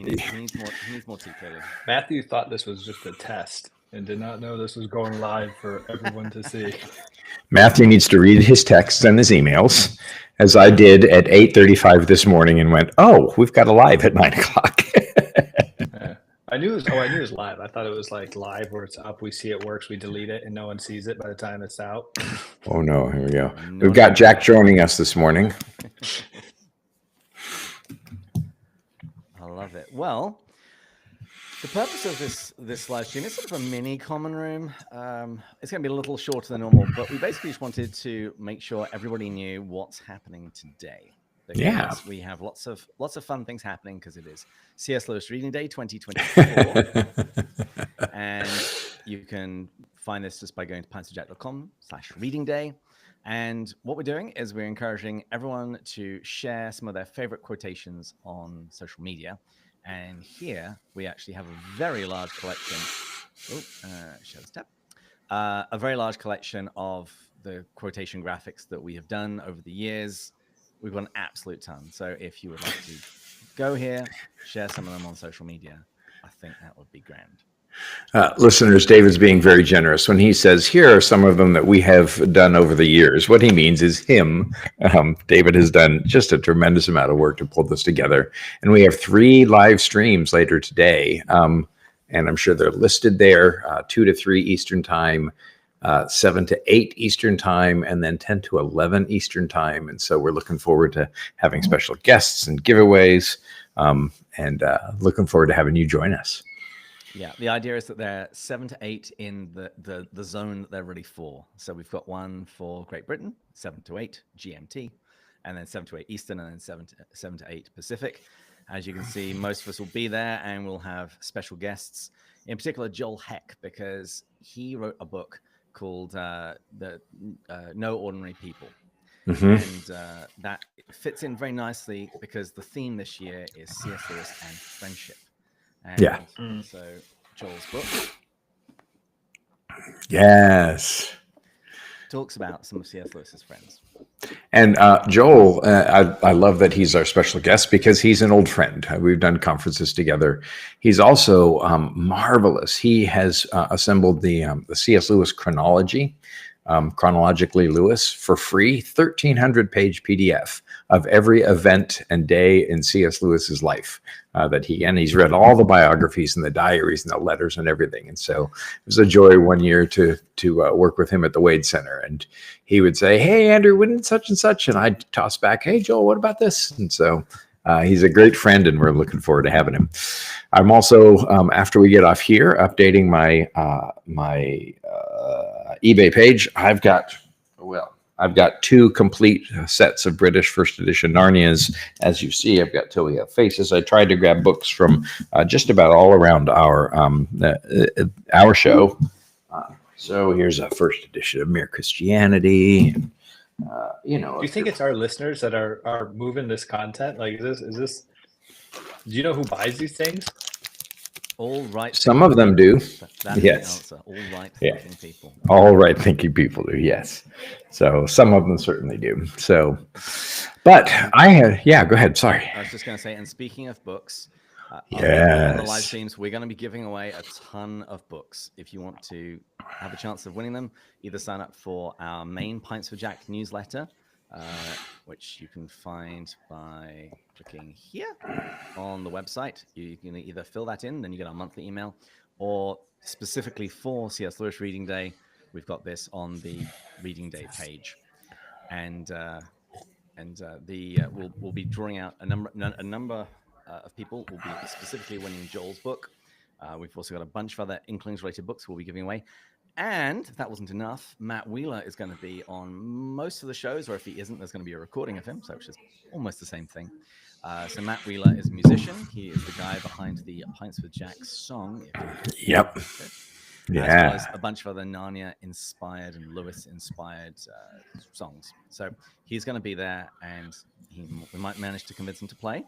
needs more. He needs more tea, clearly. Matthew thought this was just a test and did not know this was going live for everyone to see. Matthew needs to read his texts and his emails, as I did at 8:35 this morning, and went, "Oh, we've got a live at 9:00." I knew it was live. I thought it was like live where it's up, we see it works, we delete it, and no one sees it by the time it's out. Oh no, here we go. We've got Jack joining us this morning. I love it. Well, the purpose of this live stream is sort of a mini common room. It's going to be a little shorter than normal, but we basically just wanted to make sure everybody knew what's happening today. Because we have lots of fun things happening because it is C.S. Lewis Reading Day 2024. And you can find this just by going to pintsofjack.com/reading day. And what we're doing is we're encouraging everyone to share some of their favorite quotations on social media. And here we actually have a very large collection. Show this tab. A very large collection of the quotation graphics that we have done over the years. We've got an absolute ton. So if you would like to go here, share some of them on social media, I think that would be grand. Listeners, David's being very generous when he says, here are some of them that we have done over the years. What he means is him. David has done just a tremendous amount of work to pull this together. And we have 3 live streams later today. And I'm sure they're listed there, 2 to 3 Eastern time, 7 to 8 Eastern time, and then 10 to 11 Eastern time. And so we're looking forward to having special guests and giveaways, and looking forward to having you join us. Yeah, the idea is that they're 7 to 8 in the zone that they're ready for. So we've got one for Great Britain, 7 to 8 GMT, and then 7 to 8 Eastern, and then 7 to 8 Pacific. As you can see, most of us will be there, and we'll have special guests, in particular Joel Heck, because he wrote a book called No Ordinary People. And that fits in very nicely because the theme this year is C.S. Lewis and friendship. And so Joel's book talks about some of C.S. Lewis's friends. And Joel, I love that he's our special guest because he's an old friend. We've done conferences together. He's also marvelous. He has assembled the C.S. Lewis chronology, chronologically Lewis, for free, 1,300-page PDF of every event and day in C.S. Lewis's life he's read all the biographies and the diaries and the letters and everything. And so it was a joy one year to work with him at the Wade Center. And he would say, "Hey, Andrew, when did such and such?" And I'd toss back, "Hey, Joel, what about this?" And so he's a great friend, and we're looking forward to having him. I'm also, after we get off here, updating my eBay page. I've got 2 complete sets of British first edition Narnias. As you see, I've got Till We Have Faces. I tried to grab books from just about all around our show. So here's a first edition of Mere Christianity. Do you think it's our listeners that are moving this content? Like, is this? Do you know who buys these things? All right. Some of them do. That's yes. The answer. All right thinking people. All right thinking people do. Yes. So some of them certainly do. So, but go ahead. Sorry. I was just going to say, and speaking of books, on the live streams, we're going to be giving away a ton of books. If you want to have a chance of winning them, either sign up for our main Pints for Jack newsletter, which you can find by clicking here on the website. You can either fill that in, then you get our monthly email, or specifically for C.S. Lewis Reading Day, we've got this on the Reading Day page. And we'll be drawing out a number of people will be specifically winning Joel's book. We've also got a bunch of other Inklings-related books we'll be giving away. And if that wasn't enough, Matt Wheeler is going to be on most of the shows, or if he isn't, there's going to be a recording of him, so which is almost the same thing. So Matt Wheeler is a musician. He is the guy behind the Pints with Jack song. Yep. As well as a bunch of other Narnia-inspired and Lewis-inspired songs. So he's going to be there, and we might manage to convince him to play.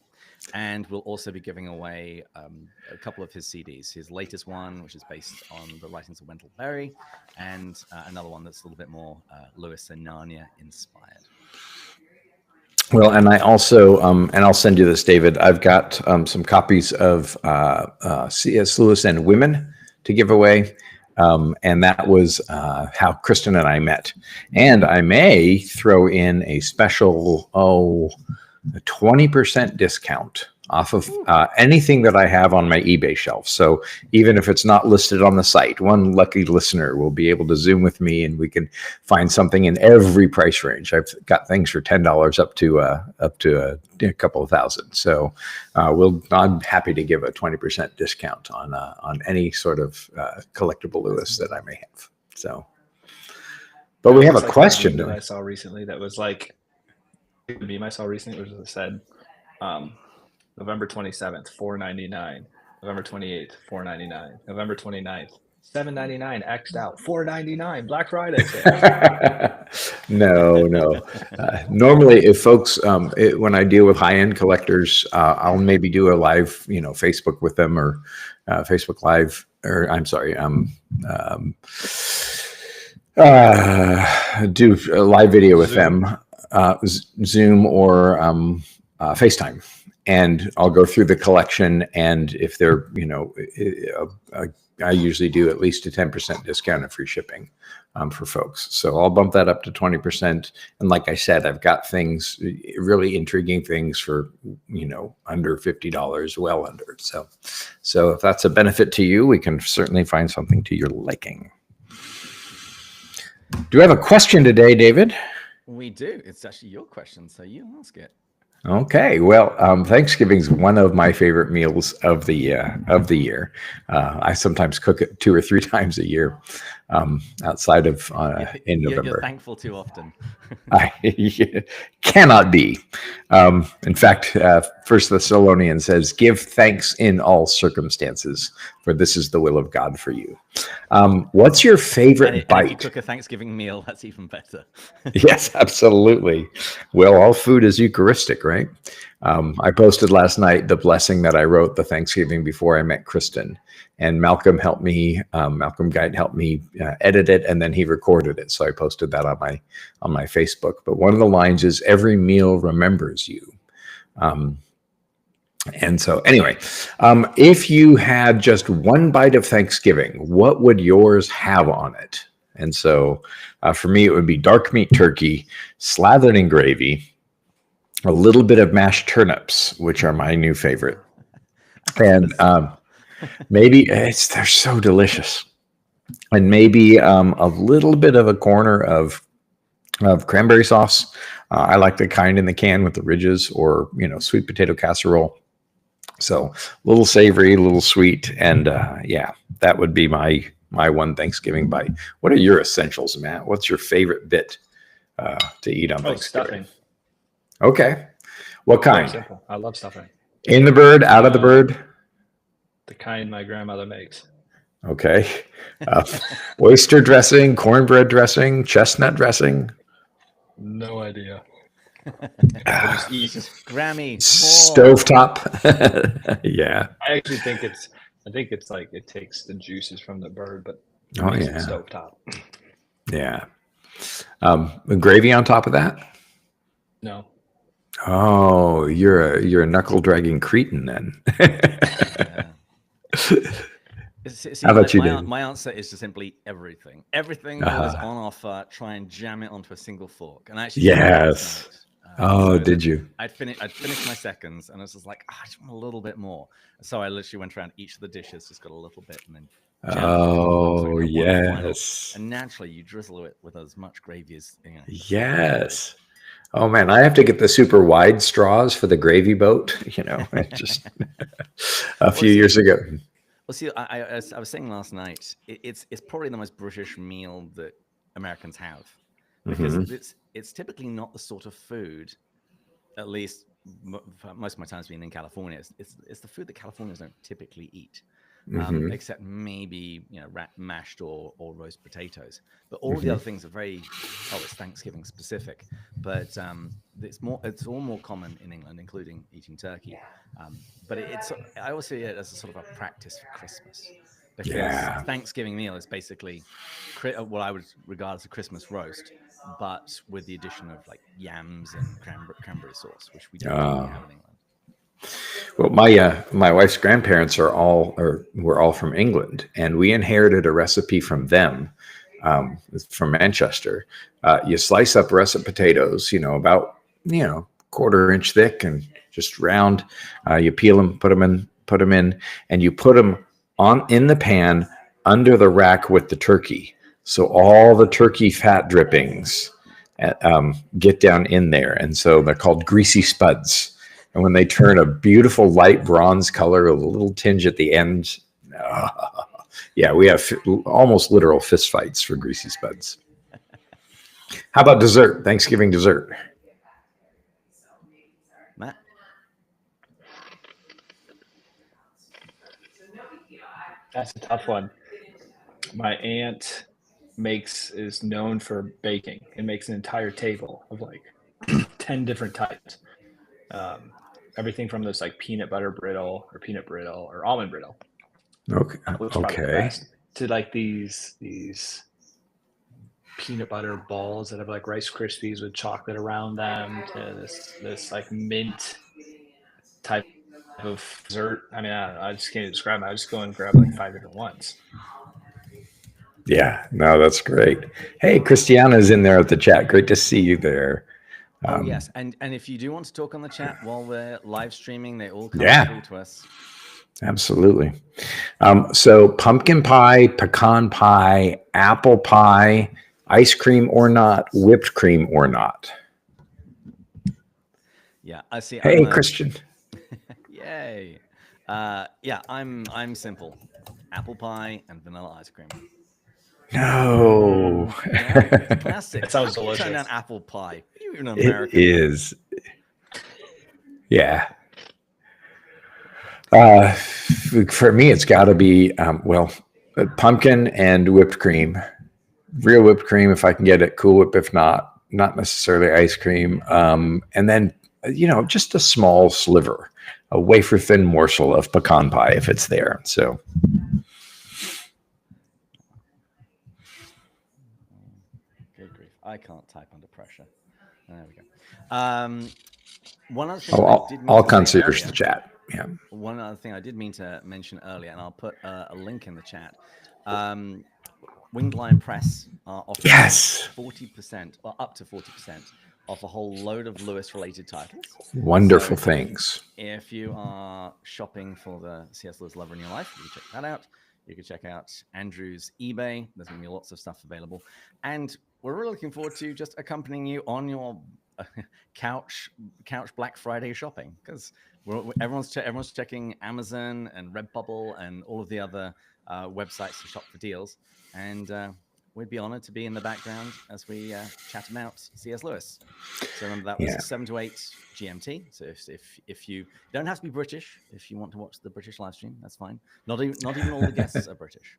And we'll also be giving away a couple of his CDs. His latest one, which is based on the writings of Wendell Berry, and another one that's a little bit more Lewis and Narnia-inspired. Well, and I also, and I'll send you this, David. I've got some copies of C.S. Lewis and Women to give away. And that was how Kristen and I met. And I may throw in a special, a 20% discount off of anything that I have on my eBay shelf. So even if it's not listed on the site, one lucky listener will be able to Zoom with me, and we can find something in every price range. I've got things for $10 up to a couple of thousand. So I'm happy to give a 20% discount on any sort of collectible Lewis that I may have. So, but we have a question that I saw recently that was like the meme I saw recently was that said November 27th, $4.99. November 28th, $4.99. November 29th, $7.99 X'd out. $4.99 Black Friday sale. No. Normally, if folks, when I deal with high-end collectors, I'll maybe do a live, Facebook with them, or Facebook Live, or I'm sorry, do a live video with them, Zoom or FaceTime. And I'll go through the collection, and if they're, I usually do at least a 10% discount and free shipping for folks. So I'll bump that up to 20%. And like I said, I've got things, really intriguing things for, under $50, well under. So if that's a benefit to you, we can certainly find something to your liking. Do we have a question today, David? We do. It's actually your question, so you ask it. Okay, well, Thanksgiving's one of my favorite meals of the year. I sometimes cook it 2 or 3 times a year, outside of in November. You're thankful too often. I cannot be. In fact, First Thessalonians says, "Give thanks in all circumstances, for this is the will of God for you." What's your favorite bite? If you cook a Thanksgiving meal, that's even better. Yes, absolutely. Well, all food is Eucharistic, right? I posted last night the blessing that I wrote the Thanksgiving before I met Kristen, and Malcolm Guide helped me edit it, and then he recorded it. So I posted that on my Facebook. But one of the lines is, "Every meal remembers you." And so anyway, if you had just one bite of Thanksgiving, what would yours have on it? And so for me, it would be dark meat turkey slathered in gravy, a little bit of mashed turnips, which are my new favorite. And maybe they're so delicious. And maybe a little bit of a corner of cranberry sauce. I like the kind in the can with the ridges, or, sweet potato casserole. So a little savory, a little sweet. And that would be my one Thanksgiving bite. What are your essentials, Matt? What's your favorite bit to eat on Thanksgiving? Stuffing. Okay. What kind? Simple. I love stuffing. In the bird, out of the bird? The kind my grandmother makes. Okay. Oyster dressing, cornbread dressing, chestnut dressing? No idea. Just eat Grammy. Stovetop. Yeah. I actually think it's like it takes the juices from the bird, but stovetop. Yeah. Gravy on top of that? No. Oh, you're a knuckle dragging cretin then. See, how about you, David? My answer is to simply everything. Everything that is on offer, try and jam it onto a single fork. And I actually did you? I'd finished my seconds, and I was just like, I just want a little bit more. So I literally went around each of the dishes, just got a little bit, and then yes. And naturally, you drizzle it with as much gravy as Yes. Oh man, I have to get the super wide straws for the gravy boat. Just a few years ago. Well, see, I was saying last night, it's probably the most British meal that Americans have, because it's typically not the sort of food, at least most of my time has been in California. It's the food that Californians don't typically eat, except maybe mashed or roast potatoes. But all the other things are very it's Thanksgiving specific. But it's all more common in England, including eating turkey. But I always see it as a sort of a practice for Christmas, because Thanksgiving meal is basically what I would regard as a Christmas roast, but with the addition of like yams and cranberry sauce, which we don't really have in England. Well, my wife's grandparents were all from England, and we inherited a recipe from them, from Manchester. You slice up russet potatoes, about quarter-inch thick and just round. You peel them, put them in, and you put them in the pan under the rack with the turkey. So all the turkey fat drippings get down in there, and so they're called greasy spuds. And when they turn a beautiful light bronze color with a little tinge at the end, yeah, we have almost literal fist fights for greasy spuds. How about dessert? Thanksgiving dessert. Matt? That's a tough one. My aunt is known for baking and makes an entire table of like 10 different types. Everything from this like peanut brittle or almond brittle. Okay. Which is probably the best, to like these peanut butter balls that have like Rice Krispies with chocolate around them, to this like mint type of dessert. I mean, I just can't describe it. I just go and grab like 5 different ones. Yeah, no, that's great. Hey, Christiana's in there at the chat. Great to see you there. Oh yes, and if you do want to talk on the chat while we're live streaming, they all come through to us. Absolutely. So pumpkin pie, pecan pie, apple pie, ice cream or not, whipped cream or not. Yeah, I see. Hey, Christian. Yay. Yeah, I'm simple. Apple pie and vanilla ice cream. No. Yeah, classic. That sounds delicious. Turn down apple pie. You're even an American. It is. Yeah. For me, it's got to be, pumpkin and whipped cream. Real whipped cream, if I can get it. Cool Whip, if not necessarily ice cream. And then, just a small sliver, a wafer thin morsel of pecan pie if it's there. So. Good grief. I can't type under pressure. There we go. One other thing I'll concierge the chat. Yeah. One other thing I did mean to mention earlier, and I'll put a link in the chat. Winged Lion Press are offering 40%, or up to 40% off a whole load of Lewis-related titles. Wonderful things. If you are shopping for the C.S. Lewis lover in your life, you can check that out. You can check out Andrew's eBay. There's going to be lots of stuff available. And we're really looking forward to just accompanying you on your couch Black Friday shopping, because everyone's checking Amazon and Redbubble and all of the other websites to shop for deals. And we'd be honored to be in the background as we chat about C.S. Lewis. So remember, that was 7 to 8 GMT. So if you don't have to be British, if you want to watch the British live stream, that's fine. Not even all the guests are British.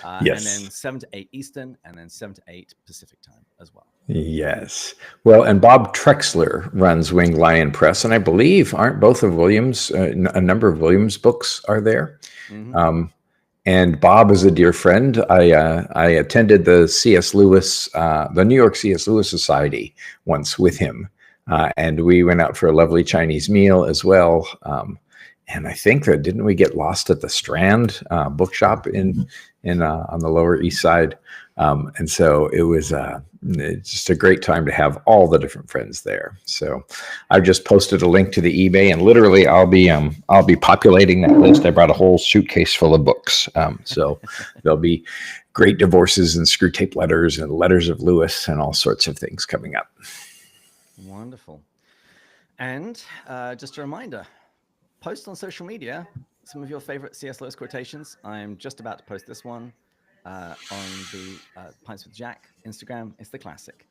And then 7 to 8 Eastern, and then 7 to 8 Pacific time as well. Yes. Well, and Bob Trexler runs Winged Lion Press, and I believe aren't both of Williams, a number of Williams books are there. Mm-hmm. And Bob is a dear friend. I attended the C.S. Lewis, the New York C.S. Lewis Society once with him, and we went out for a lovely Chinese meal as well. And I think that didn't we get lost at the Strand bookshop in on the Lower East Side, and so it was just a great time to have all the different friends there. So I've just posted a link to the eBay, and literally I'll be populating that list. I brought a whole suitcase full of books, so there'll be great divorces and screw tape letters and letters of Lewis and all sorts of things coming up. Wonderful. And just a reminder, post on social media some of your favorite C.S. Lewis quotations. I'm just about to post this one on the Pints with Jack Instagram. It's the classic.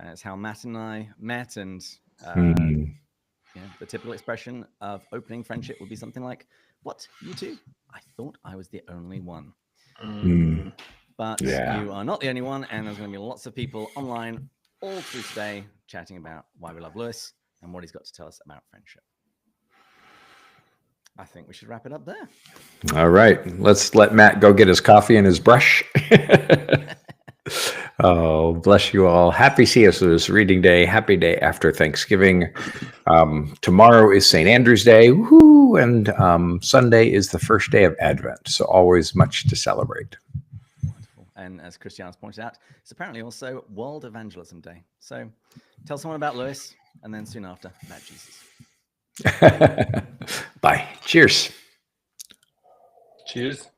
It's how Matt and I met, and the typical expression of opening friendship would be something like, "What, you two? I thought I was the only one." But you are not the only one, and there's going to be lots of people online all through today chatting about why we love Lewis and what he's got to tell us about friendship. I think we should wrap it up there. All right. Let's let Matt go get his coffee and his brush. Oh, bless you all. Happy C.S. Lewis Reading Day. Happy day after Thanksgiving. Tomorrow is St. Andrew's Day. Woohoo! And Sunday is the first day of Advent. So always much to celebrate. Wonderful. And as Christiana's pointed out, it's apparently also World Evangelism Day. So tell someone about Lewis, and then soon after, about Jesus. Bye. Cheers. Cheers.